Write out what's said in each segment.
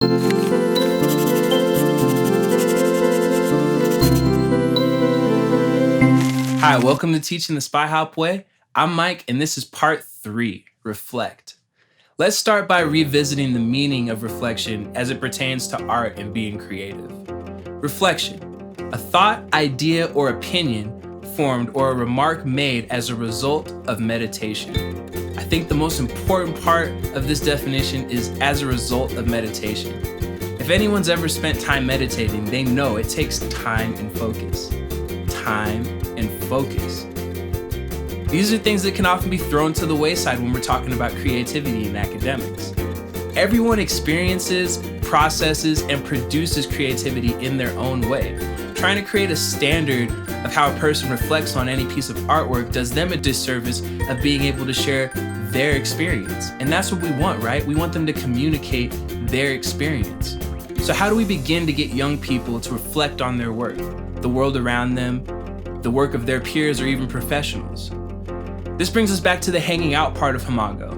Hi, welcome to Teaching the Spy Hop Way. I'm Mike, and this is part 3, Reflect. Let's start by revisiting the meaning of reflection as it pertains to art and being creative. Reflection, a thought, idea, or opinion formed or a remark made as a result of meditation. I think the most important part of this definition is as a result of meditation. If anyone's ever spent time meditating, they know it takes time and focus. Time and focus. These are things that can often be thrown to the wayside when we're talking about creativity in academics. Everyone experiences, processes, and produces creativity in their own way. Trying to create a standard of how a person reflects on any piece of artwork does them a disservice of being able to share their experience. And that's what we want, right? We want them to communicate their experience. So how do we begin to get young people to reflect on their work, the world around them, the work of their peers, or even professionals? This brings us back to the hanging out part of Hamago,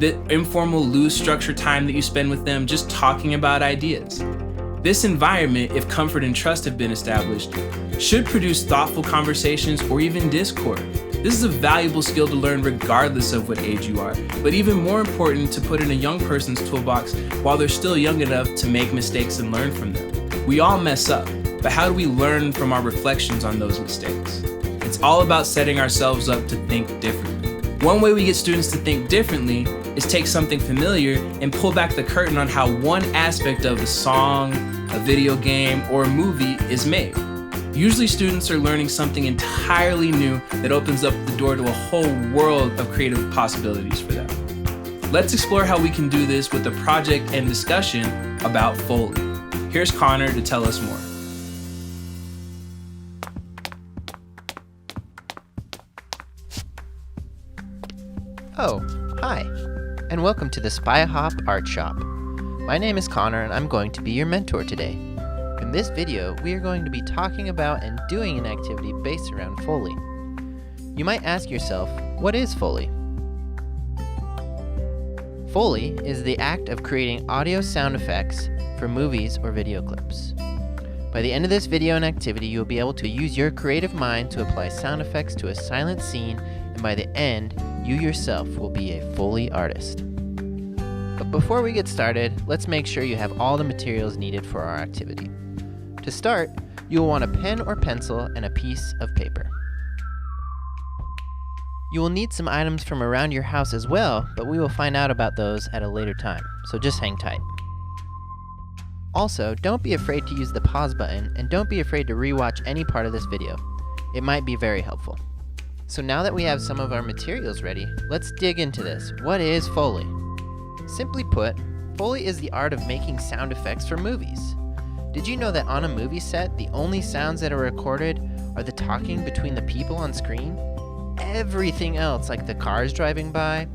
the informal, loose, structured time that you spend with them just talking about ideas. This environment, if comfort and trust have been established, should produce thoughtful conversations or even discord. This is a valuable skill to learn regardless of what age you are, but even more important to put in a young person's toolbox while they're still young enough to make mistakes and learn from them. We all mess up, but how do we learn from our reflections on those mistakes? It's all about setting ourselves up to think differently. One way we get students to think differently is take something familiar and pull back the curtain on how one aspect of a song, a video game, or a movie is made. Usually students are learning something entirely new that opens up the door to a whole world of creative possibilities for them. Let's explore how we can do this with a project and discussion about Foley. Here's Connor to tell us more. Oh, hi, and welcome to the Spy Hop Art Shop. My name is Connor and I'm going to be your mentor today. In this video, we are going to be talking about and doing an activity based around Foley. You might ask yourself, what is Foley? Foley is the act of creating audio sound effects for movies or video clips. By the end of this video and activity, you will be able to use your creative mind to apply sound effects to a silent scene, and by the end, you yourself will be a Foley artist. But before we get started, let's make sure you have all the materials needed for our activity. To start, you will want a pen or pencil and a piece of paper. You will need some items from around your house as well, but we will find out about those at a later time, so just hang tight. Also, don't be afraid to use the pause button, and don't be afraid to rewatch any part of this video. It might be very helpful. So now that we have some of our materials ready, let's dig into this. What is Foley? Simply put, Foley is the art of making sound effects for movies. Did you know that on a movie set, the only sounds that are recorded are the talking between the people on screen? Everything else, like the cars driving by,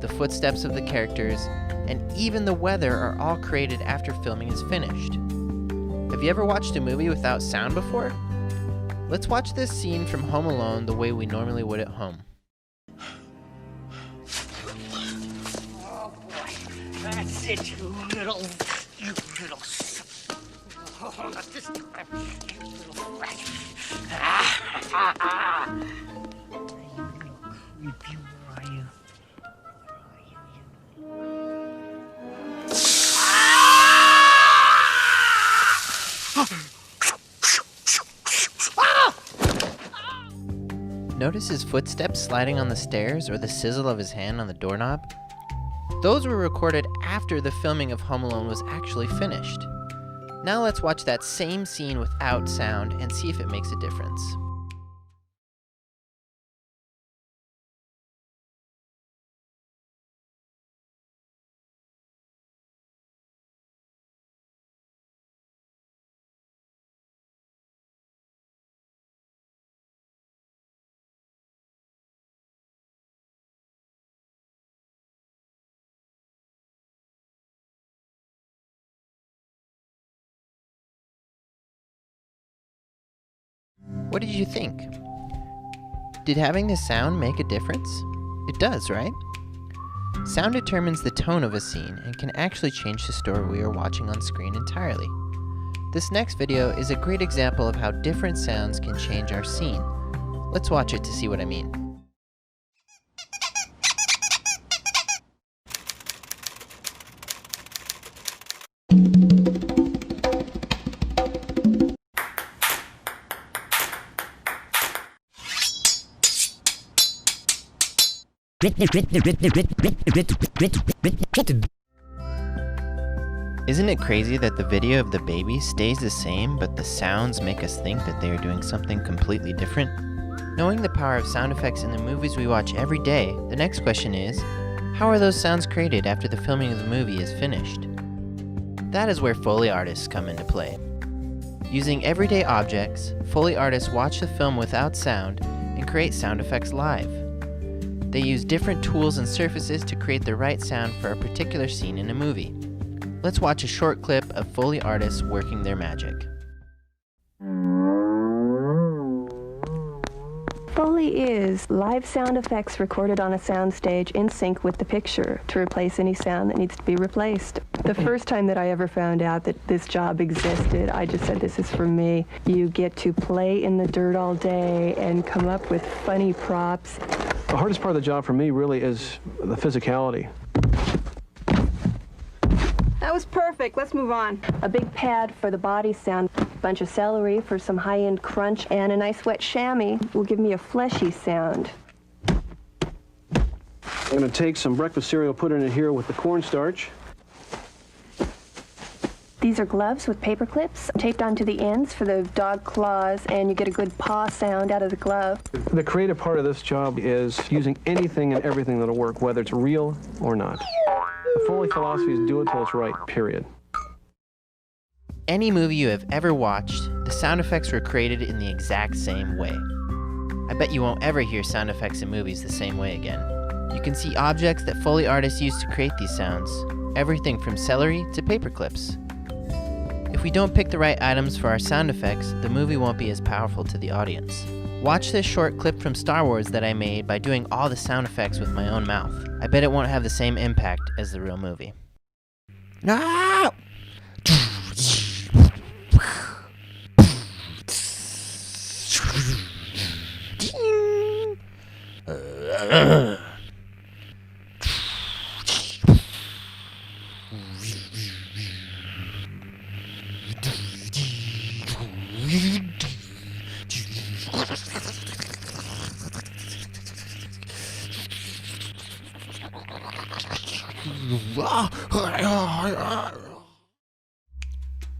the footsteps of the characters, and even the weather are all created after filming is finished. Have you ever watched a movie without sound before? Let's watch this scene from Home Alone the way we normally would at home. Oh boy, that's it, you little oh, not this time, you little rat. You little creepy, where are you? Notice his footsteps sliding on the stairs or the sizzle of his hand on the doorknob? Those were recorded after the filming of Home Alone was actually finished. Now let's watch that same scene without sound and see if it makes a difference. What did you think? Did having the sound make a difference? It does, right? Sound determines the tone of a scene and can actually change the story we are watching on screen entirely. This next video is a great example of how different sounds can change our scene. Let's watch it to see what I mean. Isn't it crazy that the video of the baby stays the same, but the sounds make us think that they are doing something completely different? Knowing the power of sound effects in the movies we watch every day, the next question is, how are those sounds created after the filming of the movie is finished? That is where Foley artists come into play. Using everyday objects, Foley artists watch the film without sound and create sound effects live. They use different tools and surfaces to create the right sound for a particular scene in a movie. Let's watch a short clip of Foley artists working their magic. Foley is live sound effects recorded on a soundstage in sync with the picture to replace any sound that needs to be replaced. The first time that I ever found out that this job existed, I just said, this is for me. You get to play in the dirt all day and come up with funny props. The hardest part of the job for me really is the physicality. That was perfect. Let's move on. A big pad for the body sound, a bunch of celery for some high-end crunch, and a nice wet chamois will give me a fleshy sound. I'm going to take some breakfast cereal, put it in here with the cornstarch. These are gloves with paper clips taped onto the ends for the dog claws, and you get a good paw sound out of the glove. The creative part of this job is using anything and everything that'll work, whether it's real or not. The Foley philosophy is do it till it's right, period. Any movie you have ever watched, the sound effects were created in the exact same way. I bet you won't ever hear sound effects in movies the same way again. You can see objects that Foley artists use to create these sounds, everything from celery to paper clips. If we don't pick the right items for our sound effects, the movie won't be as powerful to the audience. Watch this short clip from Star Wars that I made by doing all the sound effects with my own mouth. I bet it won't have the same impact as the real movie. No!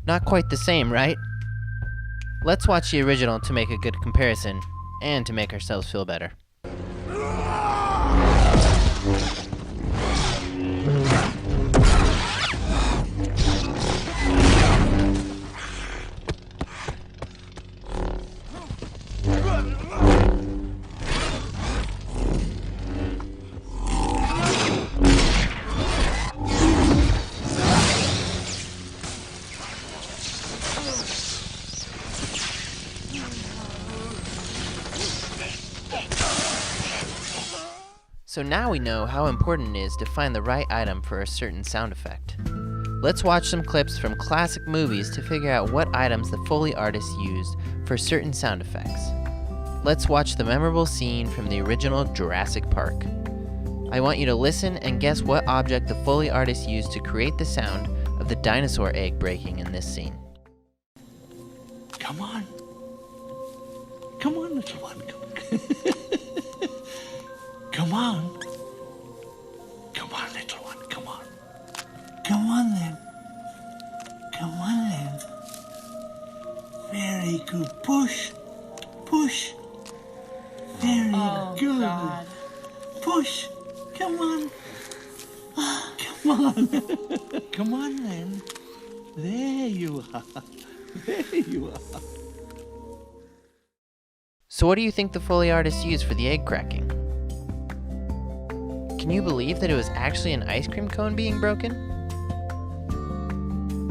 Not quite the same, right? Let's watch the original to make a good comparison, and to make ourselves feel better. So now we know how important it is to find the right item for a certain sound effect. Let's watch some clips from classic movies to figure out what items the Foley artists used for certain sound effects. Let's watch the memorable scene from the original Jurassic Park. I want you to listen and guess what object the Foley artists used to create the sound of the dinosaur egg breaking in this scene. Come on. Come on, little one. Come on. Come on, little one. Come on. Come on, then. Come on, then. Very good. Push. Push. Very good. God. Push. Come on. Come on. Come on, then. There you are. There you are. So what do you think the Foley artists used for the egg cracking? Can you believe that it was actually an ice cream cone being broken?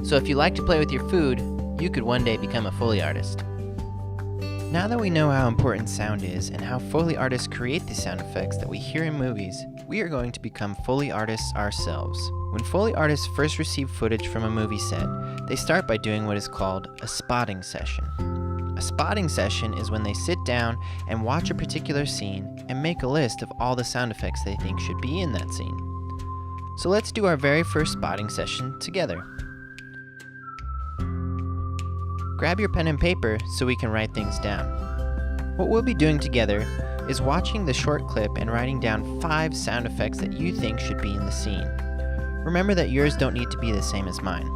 So if you like to play with your food, you could one day become a Foley artist. Now that we know how important sound is and how Foley artists create the sound effects that we hear in movies, we are going to become Foley artists ourselves. When Foley artists first receive footage from a movie set, they start by doing what is called a spotting session. A spotting session is when they sit down and watch a particular scene and make a list of all the sound effects they think should be in that scene. So let's do our very first spotting session together. Grab your pen and paper so we can write things down. What we'll be doing together is watching the short clip and writing down 5 sound effects that you think should be in the scene. Remember that yours don't need to be the same as mine.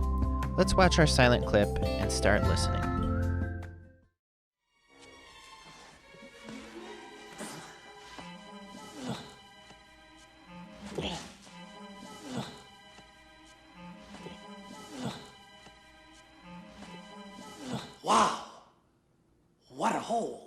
Let's watch our silent clip and start listening. Wow! What a hole!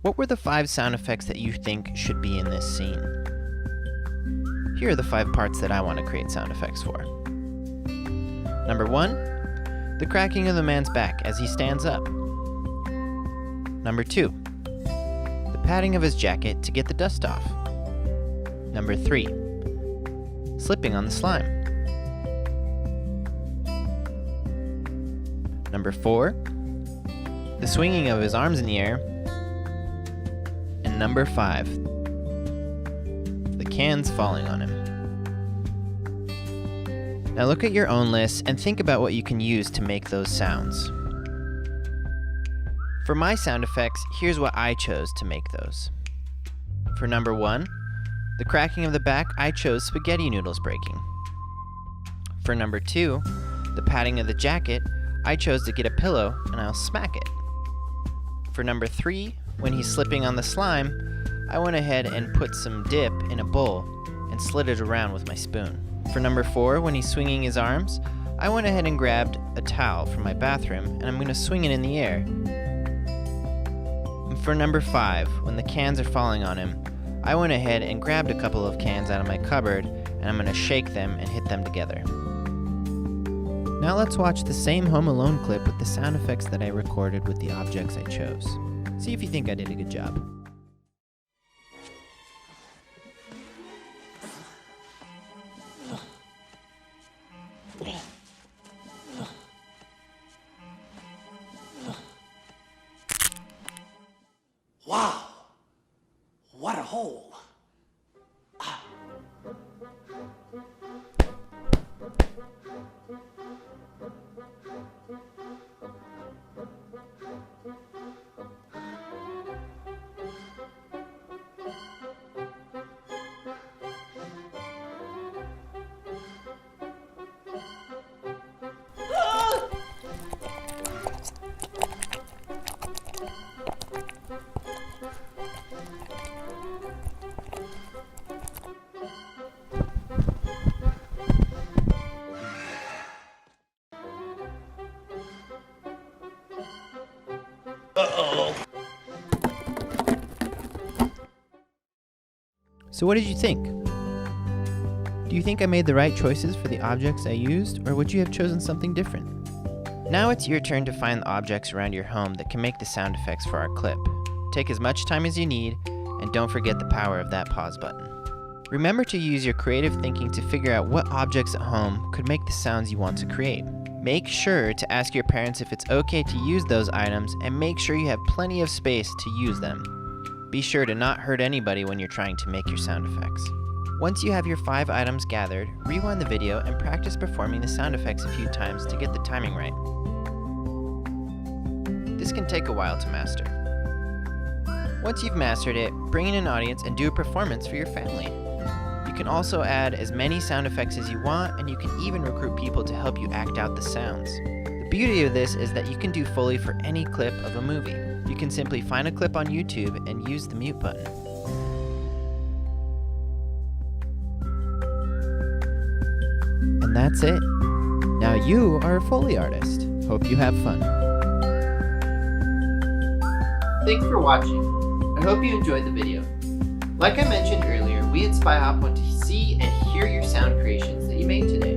What were the 5 sound effects that you think should be in this scene? Here are the 5 parts that I want to create sound effects for. Number 1, the cracking of the man's back as he stands up. Number 2, the patting of his jacket to get the dust off. Number 3, slipping on the slime. Number 4, the swinging of his arms in the air. And number 5, the cans falling on him. Now look at your own list and think about what you can use to make those sounds. For my sound effects, here's what I chose to make those. For number 1, the cracking of the back, I chose spaghetti noodles breaking. For number 2, the patting of the jacket, I chose to get a pillow and I'll smack it. For number 3, when he's slipping on the slime, I went ahead and put some dip in a bowl and slid it around with my spoon. For number 4, when he's swinging his arms, I went ahead and grabbed a towel from my bathroom and I'm going to swing it in the air. And for number 5, when the cans are falling on him, I went ahead and grabbed a couple of cans out of my cupboard and I'm going to shake them and hit them together. Now let's watch the same Home Alone clip with the sound effects that I recorded with the objects I chose. See if you think I did a good job. Wow! What a hole! So what did you think? Do you think I made the right choices for the objects I used, or would you have chosen something different? Now it's your turn to find the objects around your home that can make the sound effects for our clip. Take as much time as you need, and don't forget the power of that pause button. Remember to use your creative thinking to figure out what objects at home could make the sounds you want to create. Make sure to ask your parents if it's okay to use those items, and make sure you have plenty of space to use them. Be sure to not hurt anybody when you're trying to make your sound effects. Once you have your 5 items gathered, rewind the video and practice performing the sound effects a few times to get the timing right. This can take a while to master. Once you've mastered it, bring in an audience and do a performance for your family. You You can also add as many sound effects as you want, and you can even recruit people to help you act out the sounds. The beauty of this is that you can do Foley for any clip of a movie. You can simply find a clip on YouTube and use the mute button. And that's it. Now you are a Foley artist. Hope you have fun. Thanks for watching. I hope you enjoyed the video. Like I mentioned earlier, we at SpyHop want to see and hear your sound creations that you made today.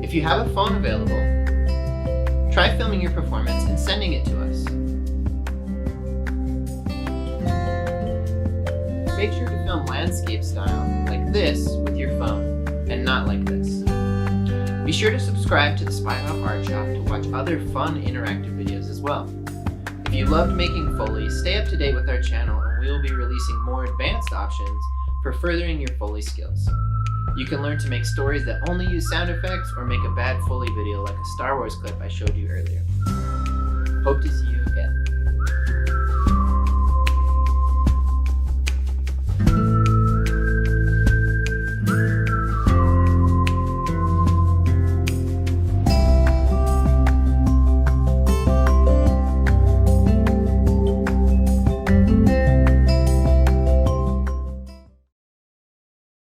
If you have a phone available, try filming your performance and sending it to us. Make sure to film landscape style, like this, with your phone, and not like this. Be sure to subscribe to the SpyHop Art Shop to watch other fun interactive videos as well. If you loved making Foley, stay up to date with our channel and we will be releasing more advanced options for furthering your Foley skills. You can learn to make stories that only use sound effects or make a bad Foley video like a Star Wars clip I showed you earlier. Hope to see you again.